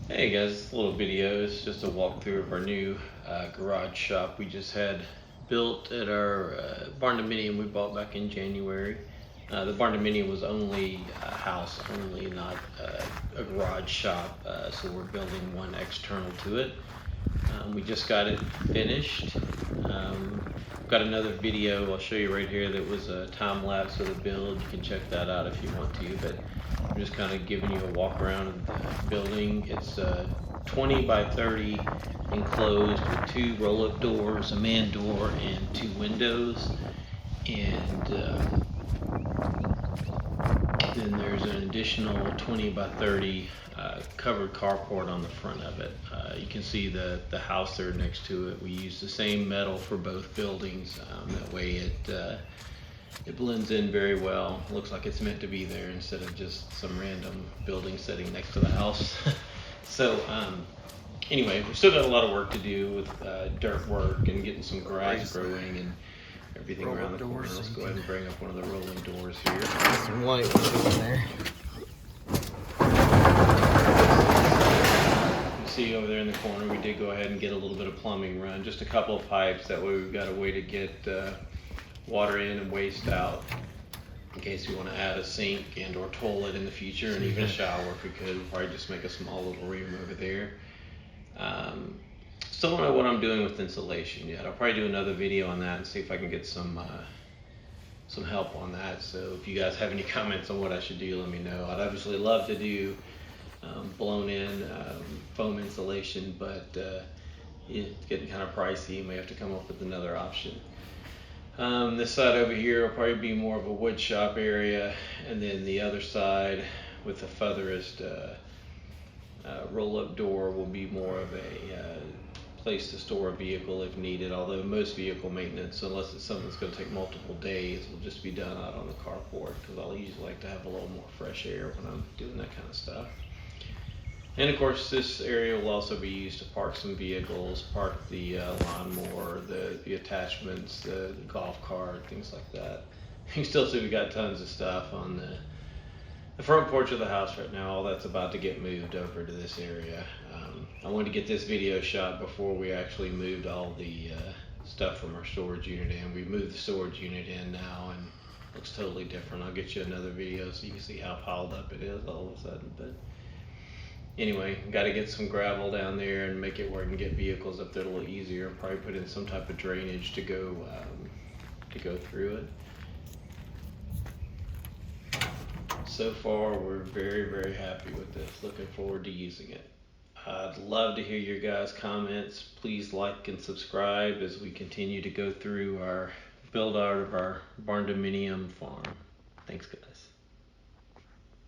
Hey guys, this little video is just a walkthrough of our new garage shop we just had built at our barndominium we bought back in January. The barndominium was only a house only, not a garage shop, so we're building one external to it. We just got it finished. Got another video I'll show you right here that was a time lapse of the build. You can check that out if you want to, but I'm just kind of giving you a walk around of the building. It's 20 by 30 enclosed with 2 roll-up doors, a man door, and 2 windows. And then there's an additional 20 by 30 covered carport on the front of it. You can see the house there next to it. We use the same metal for both buildings. That way it blends in very well. Looks like it's meant to be there instead of just some random building sitting next to the house. So anyway, we've still got a lot of work to do with dirt work and getting some grass growing and everything around the corner. Let's go ahead and bring up one of the rolling doors here. Some light in there. You see over there in the corner, we did go ahead and get a little bit of plumbing run, just a couple of pipes. That way we've got a way to get water in and waste out in case we want to add a sink and or toilet in the future, and even a shower if we could. We'll probably just make a small little room over there. Still don't know what I'm doing with insulation yet. I'll probably do another video on that and see if I can get some help on that. So if you guys have any comments on what I should do, let me know. I'd obviously love to do blown in foam insulation, but it's getting kind of pricey. You may have to come up with another option. This side over here will probably be more of a wood shop area, and then the other side with the furthest roll-up door will be more of a place to store a vehicle if needed, although most vehicle maintenance, unless it's something that's going to take multiple days, will just be done out on the carport, because I'll usually like to have a little more fresh air when I'm doing that kind of stuff. And of course this area will also be used to park some vehicles, park the lawnmower, the attachments, the golf cart, things like that. You can still see we got tons of stuff on the front porch of the house right now. All that's about to get moved over to this area. I wanted to get this video shot before we actually moved all the stuff from our storage unit in. We moved the storage unit in now and it looks totally different. I'll get you another video so you can see how piled up it is all of a sudden. But anyway, got to get some gravel down there and make it where I can get vehicles up there a little easier. Probably put in some type of drainage to go through it. So far, we're very, very happy with this. Looking forward to using it. I'd love to hear your guys' comments. Please like and subscribe as we continue to go through our build out of our barndominium farm. Thanks, guys.